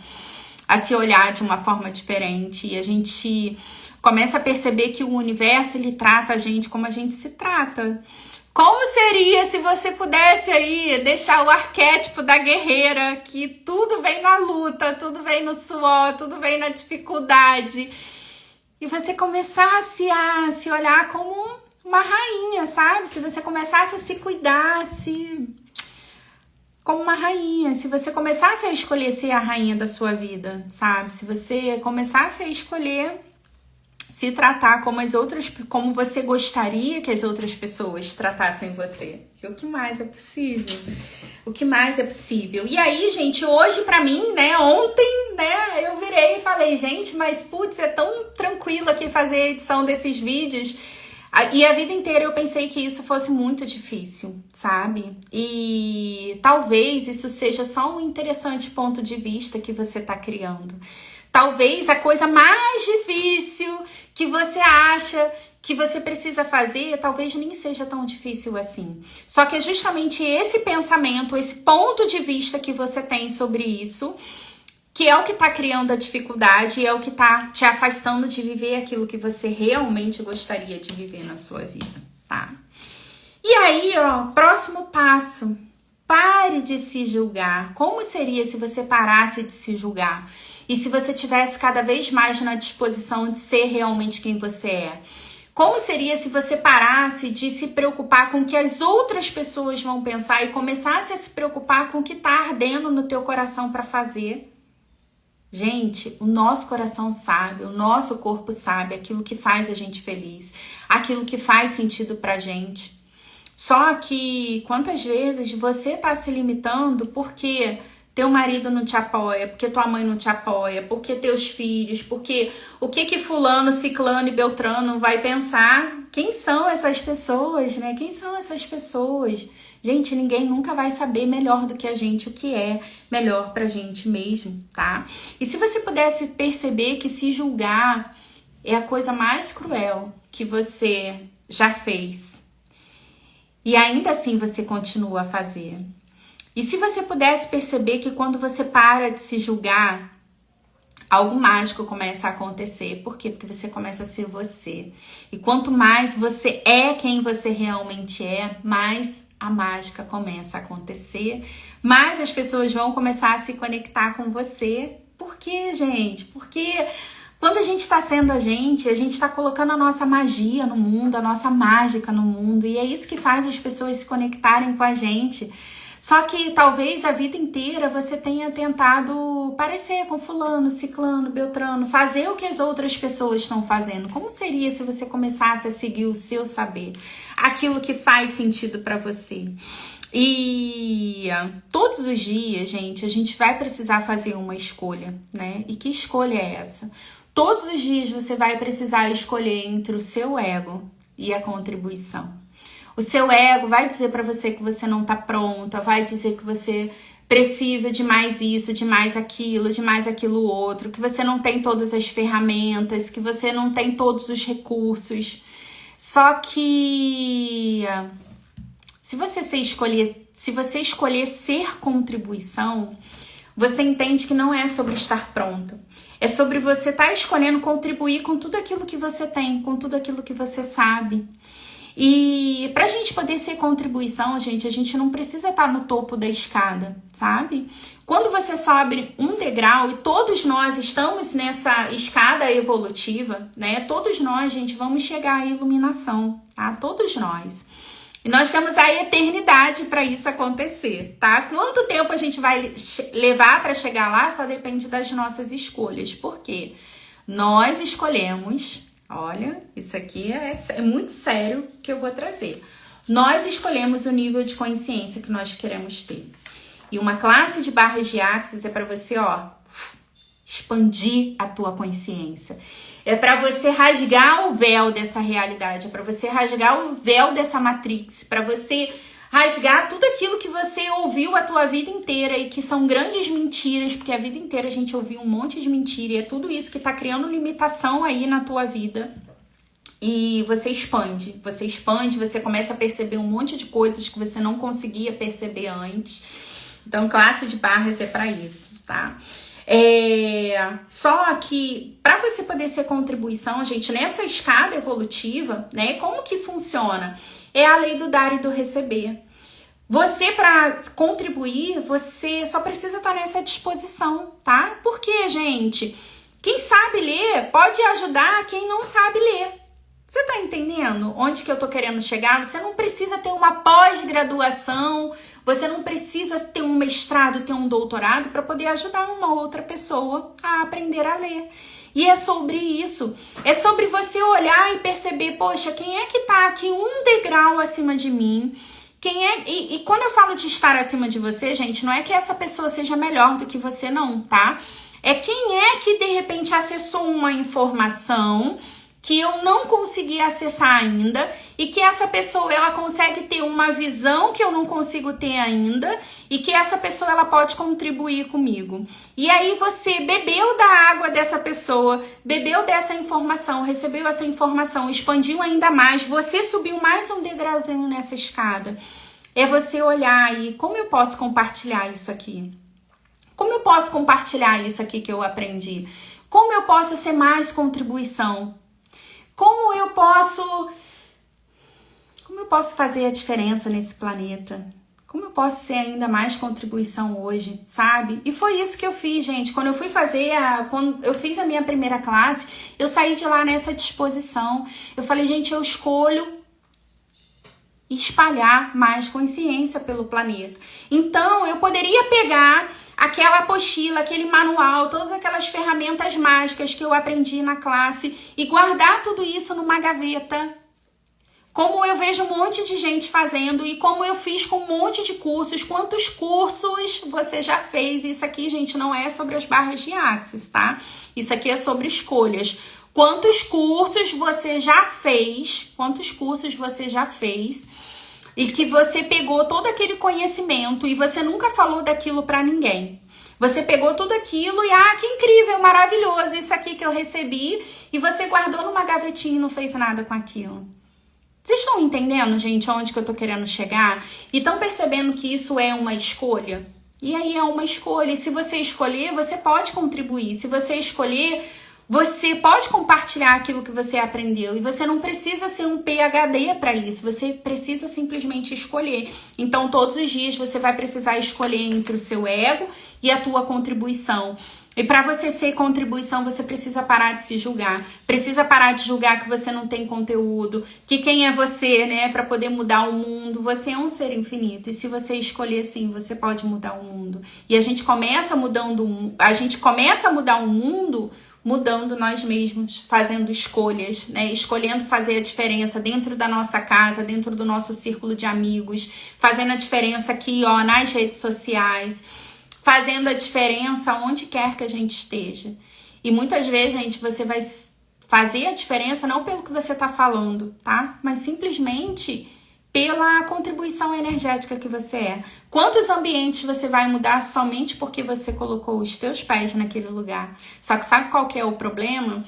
a se olhar de uma forma diferente. E a gente começa a perceber que o universo, ele trata a gente como a gente se trata. Como seria se você pudesse aí deixar o arquétipo da guerreira, que tudo vem na luta, tudo vem no suor, tudo vem na dificuldade, e você começasse a se olhar como uma rainha, sabe? Se você começasse a se cuidar, como uma rainha, se você começasse a escolher ser a rainha da sua vida, sabe? Se você começasse a escolher se tratar como você gostaria que as outras pessoas tratassem você. O que mais é possível? O que mais é possível? E aí, gente, hoje pra mim, né, ontem, né, eu virei e falei, gente, mas putz, é tão tranquilo aqui fazer a edição desses vídeos. E a vida inteira eu pensei que isso fosse muito difícil, sabe? E talvez isso seja só um interessante ponto de vista que você tá criando. Talvez a coisa mais difícil que você acha que você precisa fazer, talvez nem seja tão difícil assim. Só que é justamente esse pensamento, esse ponto de vista que você tem sobre isso, que é o que tá criando a dificuldade, é o que tá te afastando de viver aquilo que você realmente gostaria de viver na sua vida, tá? E aí, próximo passo. Pare de se julgar. Como seria se você parasse de se julgar? E se você tivesse cada vez mais na disposição de ser realmente quem você é? Como seria se você parasse de se preocupar com o que as outras pessoas vão pensar e começasse a se preocupar com o que tá ardendo no teu coração para fazer? Gente, o nosso coração sabe, o nosso corpo sabe aquilo que faz a gente feliz, aquilo que faz sentido pra gente. Só que quantas vezes você tá se limitando porque teu marido não te apoia, porque tua mãe não te apoia, porque teus filhos, porque o que fulano, ciclano e beltrano vai pensar? Quem são essas pessoas, né? Quem são essas pessoas? Gente, ninguém nunca vai saber melhor do que a gente o que é melhor pra gente mesmo, tá? E se você pudesse perceber que se julgar é a coisa mais cruel que você já fez, e ainda assim você continua a fazer. E se você pudesse perceber que quando você para de se julgar, algo mágico começa a acontecer. Por quê? Porque você começa a ser você. E quanto mais você é quem você realmente é, mais a mágica começa a acontecer, mais as pessoas vão começar a se conectar com você. Por quê, gente? Porque quando a gente está sendo a gente está colocando a nossa magia no mundo, a nossa mágica no mundo. E é isso que faz as pessoas se conectarem com a gente. Só que talvez a vida inteira você tenha tentado parecer com fulano, ciclano, beltrano, fazer o que as outras pessoas estão fazendo. Como seria se você começasse a seguir o seu saber? Aquilo que faz sentido para você. E todos os dias, gente, a gente vai precisar fazer uma escolha, né? E que escolha é essa? Todos os dias você vai precisar escolher entre o seu ego e a contribuição. O seu ego vai dizer para você que você não tá pronta, vai dizer que você precisa de mais isso, de mais aquilo outro, que você não tem todas as ferramentas, que você não tem todos os recursos. Só que se você escolher ser contribuição, você entende que não é sobre estar pronto. É sobre você estar escolhendo contribuir com tudo aquilo que você tem, com tudo aquilo que você sabe. E pra gente poder ser contribuição, gente, a gente não precisa estar no topo da escada, sabe? Quando você sobe um degrau, e todos nós estamos nessa escada evolutiva, né? Todos nós, gente, vamos chegar à iluminação, tá? Todos nós. E nós temos a eternidade para isso acontecer, tá? Quanto tempo a gente vai levar para chegar lá só depende das nossas escolhas. Por quê? Nós escolhemos, olha, isso aqui é muito sério que eu vou trazer. Nós escolhemos o nível de consciência que nós queremos ter. E uma classe de barras de Axis é para você, ó, expandir a tua consciência. É para você rasgar o véu dessa realidade, é para você rasgar o véu dessa Matrix, para você rasgar tudo aquilo que você ouviu a tua vida inteira e que são grandes mentiras, porque a vida inteira a gente ouviu um monte de mentira e é tudo isso que tá criando limitação aí na tua vida. E você expande, você começa a perceber um monte de coisas que você não conseguia perceber antes. Então, classe de barras é para isso, tá? Só que para você poder ser contribuição, gente, nessa escada evolutiva, né? Como que funciona? É a lei do dar e do receber. Você, para contribuir, você só precisa estar nessa disposição, tá? Porque, gente, quem sabe ler pode ajudar quem não sabe ler. Você tá entendendo onde que eu tô querendo chegar? Você não precisa ter uma pós-graduação, você não precisa ter um mestrado, ter um doutorado para poder ajudar uma outra pessoa a aprender a ler. E é sobre isso. É sobre você olhar e perceber, poxa, quem é que tá aqui um degrau acima de mim? Quem é? E quando eu falo de estar acima de você, gente, não é que essa pessoa seja melhor do que você, não, tá? É quem é que de repente acessou uma informação que eu não consegui acessar ainda e que essa pessoa ela consegue ter uma visão que eu não consigo ter ainda e que essa pessoa ela pode contribuir comigo. E aí você bebeu da água dessa pessoa, bebeu dessa informação, recebeu essa informação, expandiu ainda mais, você subiu mais um degrauzinho nessa escada. É você olhar aí, como eu posso compartilhar isso aqui? Como eu posso compartilhar isso aqui que eu aprendi? Como eu posso ser mais contribuição? Como eu posso fazer a diferença nesse planeta? Como eu posso ser ainda mais contribuição hoje, sabe? E foi isso que eu fiz, gente. Quando eu fui quando eu fiz a minha primeira classe, eu saí de lá nessa disposição. Eu falei, gente, eu escolho espalhar mais consciência pelo planeta. Então, eu poderia pegar aquela apostila, aquele manual, todas aquelas ferramentas mágicas que eu aprendi na classe e guardar tudo isso numa gaveta. Como eu vejo um monte de gente fazendo e como eu fiz com um monte de cursos. Quantos cursos você já fez? Isso aqui, gente, não é sobre as barras de Axis, tá? Isso aqui é sobre escolhas. Quantos cursos você já fez? E que você pegou todo aquele conhecimento e você nunca falou daquilo pra ninguém. Você pegou tudo aquilo e, que incrível, maravilhoso, isso aqui que eu recebi, e você guardou numa gavetinha e não fez nada com aquilo. Vocês estão entendendo, gente, onde que eu tô querendo chegar? E estão percebendo que isso é uma escolha? E aí é uma escolha, e se você escolher, você pode contribuir. Se você escolher, você pode compartilhar aquilo que você aprendeu e você não precisa ser um PhD para isso, você precisa simplesmente escolher. Então, todos os dias você vai precisar escolher entre o seu ego e a tua contribuição. E para você ser contribuição, você precisa parar de se julgar. Precisa parar de julgar que você não tem conteúdo, que quem é você, né, para poder mudar o mundo. Você é um ser infinito e se você escolher sim, você pode mudar o mundo. E a gente começa a mudar o mundo mudando nós mesmos, fazendo escolhas, né? Escolhendo fazer a diferença dentro da nossa casa, dentro do nosso círculo de amigos, fazendo a diferença aqui, ó, nas redes sociais, fazendo a diferença onde quer que a gente esteja. E muitas vezes, gente, você vai fazer a diferença não pelo que você tá falando, tá? Mas simplesmente pela contribuição energética que você é. Quantos ambientes você vai mudar somente porque você colocou os teus pés naquele lugar? Só que sabe qual que é o problema?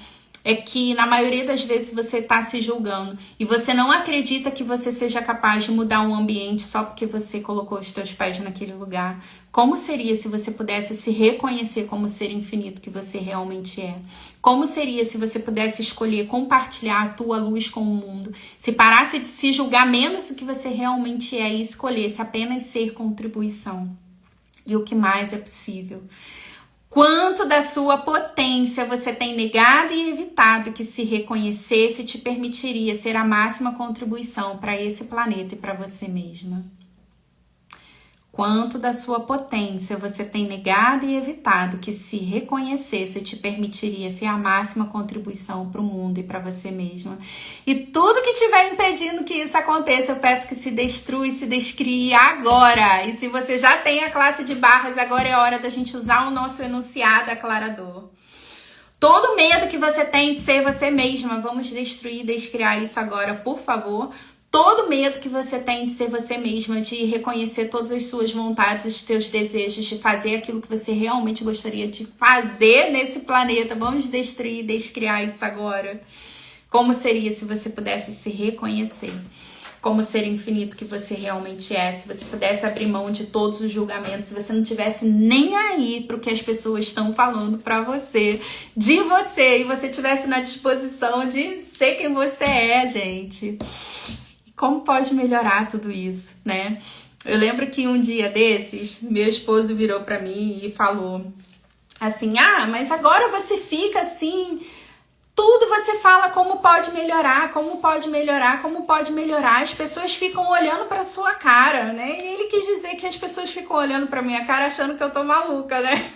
É que na maioria das vezes você tá se julgando e você não acredita que você seja capaz de mudar um ambiente só porque você colocou os teus pés naquele lugar. Como seria se você pudesse se reconhecer como ser infinito que você realmente é? Como seria se você pudesse escolher compartilhar a tua luz com o mundo? Se parasse de se julgar menos do que você realmente é e escolhesse apenas ser contribuição. E o que mais é possível? Quanto da sua potência você tem negado e evitado que se reconhecesse te permitiria ser a máxima contribuição para esse planeta e para você mesma? Quanto da sua potência você tem negado e evitado que se reconhecesse te permitiria ser a máxima contribuição para o mundo e para você mesma? E tudo que estiver impedindo que isso aconteça, eu peço que se destrua e se descrie agora. E se você já tem a classe de barras, agora é hora da gente usar o nosso enunciado aclarador. Todo medo que você tem de ser você mesma, vamos destruir e descriar isso agora, por favor. Todo medo que você tem de ser você mesma, de reconhecer todas as suas vontades, os seus desejos, de fazer aquilo que você realmente gostaria de fazer nesse planeta. Vamos destruir e descriar isso agora. Como seria se você pudesse se reconhecer como ser infinito que você realmente é? Se você pudesse abrir mão de todos os julgamentos, se você não tivesse nem aí pro que as pessoas estão falando pra você, de você, e você tivesse na disposição de ser quem você é, gente. Como pode melhorar tudo isso, né? Eu lembro que um dia desses, meu esposo virou pra mim e falou assim, mas agora você fica assim, tudo você fala como pode melhorar, como pode melhorar, como pode melhorar. As pessoas ficam olhando pra sua cara, né? E ele quis dizer que as pessoas ficam olhando pra minha cara achando que eu tô maluca, né?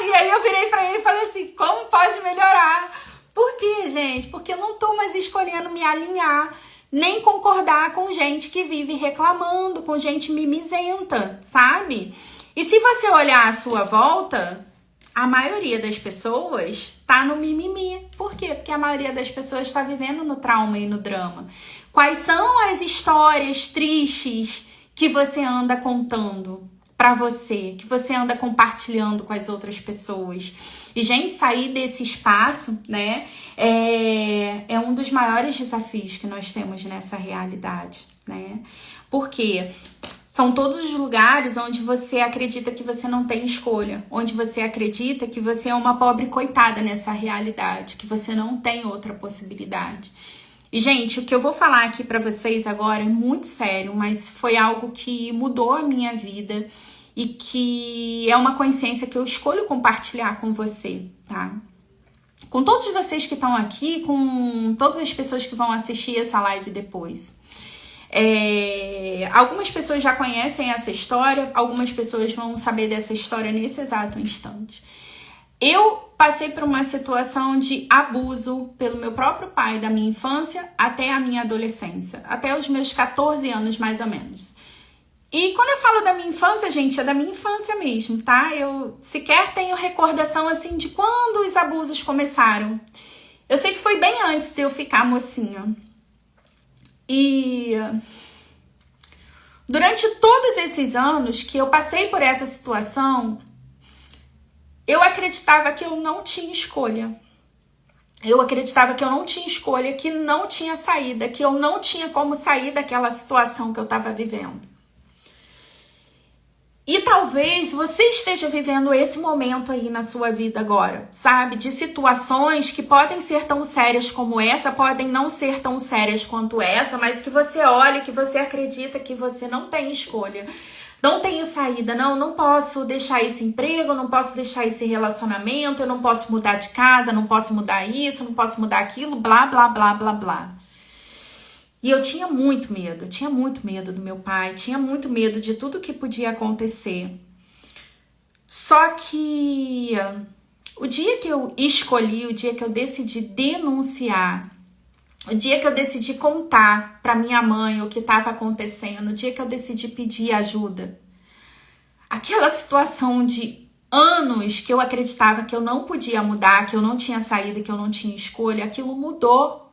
E aí eu virei pra ele e falei assim, como pode melhorar? Por quê, gente? Porque eu não tô mais escolhendo me alinhar, nem concordar com gente que vive reclamando, com gente mimizenta, sabe? E se você olhar à sua volta, a maioria das pessoas tá no mimimi. Por quê? Porque a maioria das pessoas está vivendo no trauma e no drama. Quais são as histórias tristes que você anda contando pra você, que você anda compartilhando com as outras pessoas? E, gente, sair desse espaço, né, é um dos maiores desafios que nós temos nessa realidade, né? Porque são todos os lugares onde você acredita que você não tem escolha, onde você acredita que você é uma pobre coitada nessa realidade, que você não tem outra possibilidade. E, gente, o que eu vou falar aqui pra vocês agora é muito sério, mas foi algo que mudou a minha vida e que é uma consciência que eu escolho compartilhar com você, tá? Com todos vocês que estão aqui, com todas as pessoas que vão assistir essa live depois. Algumas pessoas já conhecem essa história, algumas pessoas vão saber dessa história nesse exato instante. Eu passei por uma situação de abuso pelo meu próprio pai, da minha infância até a minha adolescência, até os meus 14 anos mais ou menos. E quando eu falo da minha infância, gente, é da minha infância mesmo, tá? Eu sequer tenho recordação, assim, de quando os abusos começaram. Eu sei que foi bem antes de eu ficar mocinha. E durante todos esses anos que eu passei por essa situação, eu acreditava que eu não tinha escolha. Eu acreditava que eu não tinha escolha, que não tinha saída, que eu não tinha como sair daquela situação que eu estava vivendo. E talvez você esteja vivendo esse momento aí na sua vida agora, sabe? De situações que podem ser tão sérias como essa, podem não ser tão sérias quanto essa, mas que você olha, que você acredita que você não tem escolha. Não tenho saída, não posso deixar esse emprego, não posso deixar esse relacionamento, eu não posso mudar de casa, não posso mudar isso, não posso mudar aquilo, blá, blá, blá, blá, blá. E eu tinha muito medo do meu pai, tinha muito medo de tudo que podia acontecer. Só que o dia que eu escolhi, o dia que eu decidi denunciar, o dia que eu decidi contar para minha mãe o que estava acontecendo, o dia que eu decidi pedir ajuda, aquela situação de anos que eu acreditava que eu não podia mudar, que eu não tinha saída, que eu não tinha escolha, aquilo mudou.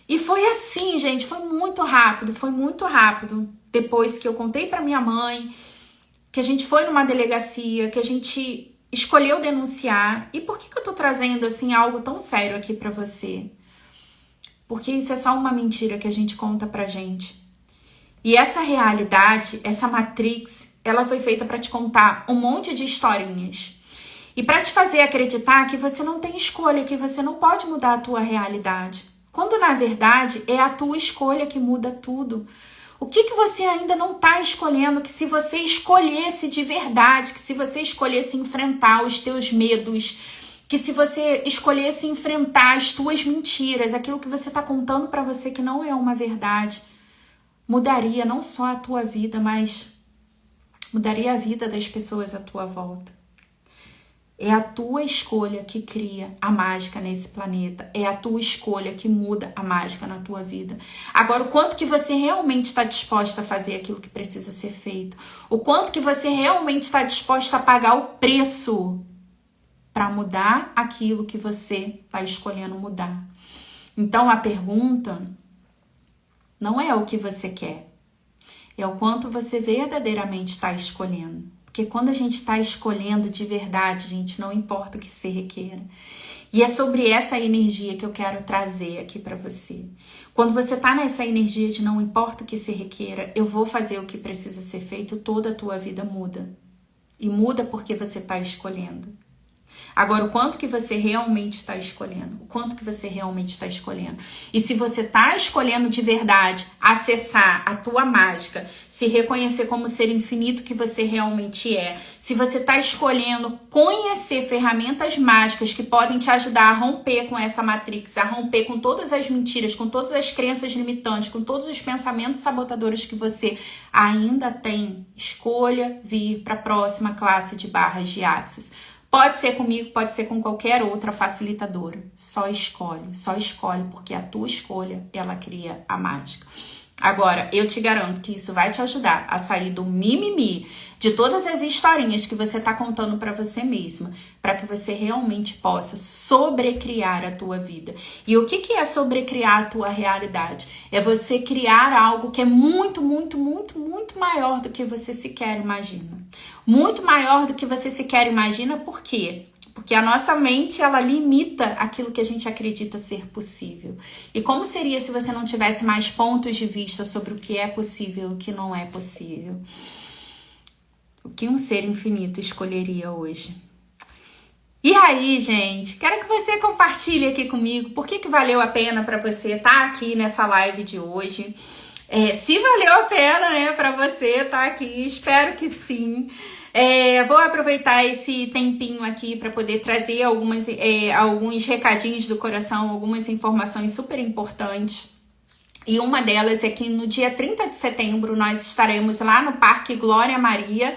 E foi assim, gente, foi muito rápido. Depois que eu contei para minha mãe, que a gente foi numa delegacia, que a gente escolheu denunciar. E por que eu tô trazendo, assim, algo tão sério aqui para você? Porque isso é só uma mentira que a gente conta pra gente. E essa realidade, essa Matrix, ela foi feita para te contar um monte de historinhas. E para te fazer acreditar que você não tem escolha, que você não pode mudar a tua realidade. Quando, na verdade, é a tua escolha que muda tudo. O que você ainda não está escolhendo? Que se você escolhesse de verdade, que se você escolhesse enfrentar os teus medos, que se você escolhesse enfrentar as tuas mentiras, aquilo que você está contando para você que não é uma verdade, mudaria não só a tua vida, mas mudaria a vida das pessoas à tua volta. É a tua escolha que cria a mágica nesse planeta. É a tua escolha que muda a mágica na tua vida. Agora, o quanto que você realmente está disposta a fazer aquilo que precisa ser feito. O quanto que você realmente está disposta a pagar o preço para mudar aquilo que você está escolhendo mudar. Então, a pergunta não é o que você quer. É o quanto você verdadeiramente está escolhendo. Porque quando a gente está escolhendo de verdade, gente, não importa o que se requeira. E é sobre essa energia que eu quero trazer aqui para você. Quando você tá nessa energia de não importa o que se requeira, eu vou fazer o que precisa ser feito, toda a tua vida muda. E muda porque você tá escolhendo. Agora, o quanto que você realmente está escolhendo? O quanto que você realmente está escolhendo? E se você está escolhendo de verdade acessar a tua mágica, se reconhecer como ser infinito que você realmente é, se você está escolhendo conhecer ferramentas mágicas que podem te ajudar a romper com essa matrix, a romper com todas as mentiras, com todas as crenças limitantes, com todos os pensamentos sabotadores que você ainda tem, escolha vir para a próxima classe de barras de Axis. Pode ser comigo, pode ser com qualquer outra facilitadora. Só escolhe, porque a tua escolha, ela cria a mágica. Agora, eu te garanto que isso vai te ajudar a sair do mimimi, de todas as historinhas que você tá contando para você mesma, para que você realmente possa sobrecriar a tua vida. E o que é sobrecriar a tua realidade? É você criar algo que é muito, muito, muito, muito maior do que você sequer imagina. Muito maior do que você sequer imagina, por quê? Porque a nossa mente, ela limita aquilo que a gente acredita ser possível. E como seria se você não tivesse mais pontos de vista sobre o que é possível e o que não é possível? O que um ser infinito escolheria hoje? E aí, gente, quero que você compartilhe aqui comigo por que valeu a pena para você estar aqui nessa live de hoje. Se valeu a pena, né, para você estar aqui, espero que sim. Vou aproveitar esse tempinho aqui para poder trazer alguns recadinhos do coração, algumas informações super importantes. E uma delas é que no dia 30 de setembro nós estaremos lá no Parque Glória Maria,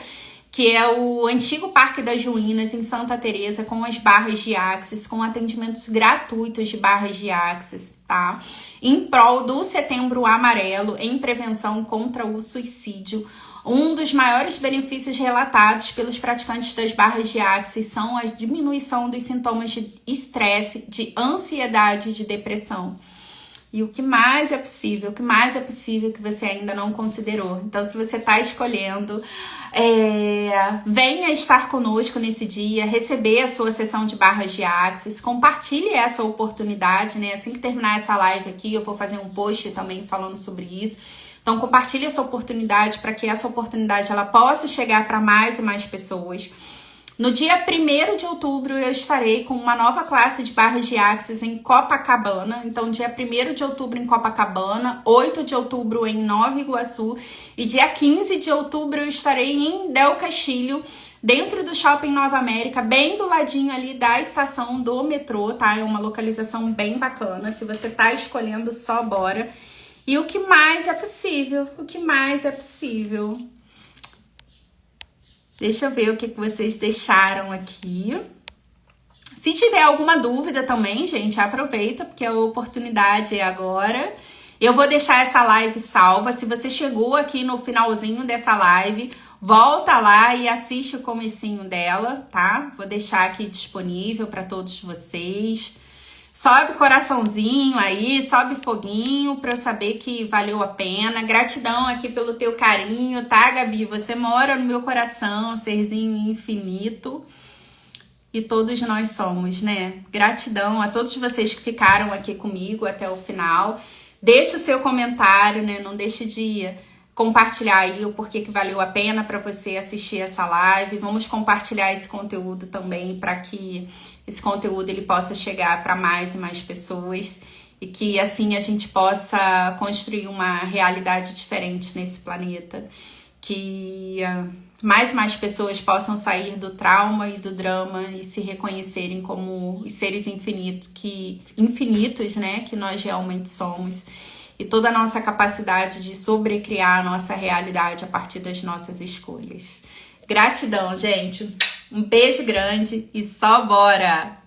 que é o antigo Parque das Ruínas, em Santa Teresa, com as barras de Axis, com atendimentos gratuitos de barras de Axis, tá? Em prol do Setembro Amarelo, em prevenção contra o suicídio. Um dos maiores benefícios relatados pelos praticantes das barras de Axis são a diminuição dos sintomas de estresse, de ansiedade e de depressão. E o que mais é possível que você ainda não considerou. Então, se você está escolhendo, venha estar conosco nesse dia, receber a sua sessão de barras de Axis, compartilhe essa oportunidade, né? Assim que terminar essa live aqui, eu vou fazer um post também falando sobre isso. Então, compartilhe essa oportunidade para que essa oportunidade ela possa chegar para mais e mais pessoas. No dia 1º de outubro eu estarei com uma nova classe de barras de axis em Copacabana. Então, dia 1º de outubro em Copacabana, 8 de outubro em Nova Iguaçu e dia 15 de outubro eu estarei em Del Castillo, dentro do Shopping Nova América, bem do ladinho ali da estação do metrô, tá? É uma localização bem bacana. Se você tá escolhendo, só bora. E o que mais é possível? O que mais é possível? Deixa eu ver o que vocês deixaram aqui. Se tiver alguma dúvida também, gente, aproveita, porque a oportunidade é agora. Eu vou deixar essa live salva. Se você chegou aqui no finalzinho dessa live, volta lá e assiste o comecinho dela, tá? Vou deixar aqui disponível para todos vocês. Sobe coraçãozinho aí, sobe foguinho pra eu saber que valeu a pena. Gratidão aqui pelo teu carinho, tá, Gabi? Você mora no meu coração, serzinho infinito. E todos nós somos, né? Gratidão a todos vocês que ficaram aqui comigo até o final. Deixa o seu comentário, né? Não deixe de compartilhar aí o porquê que valeu a pena para você assistir essa live. Vamos compartilhar esse conteúdo também para que esse conteúdo ele possa chegar para mais e mais pessoas e que assim a gente possa construir uma realidade diferente nesse planeta, que mais e mais pessoas possam sair do trauma e do drama e se reconhecerem como os seres infinitos, né, que nós realmente somos. E toda a nossa capacidade de sobrecriar a nossa realidade a partir das nossas escolhas. Gratidão, gente. Um beijo grande e só bora!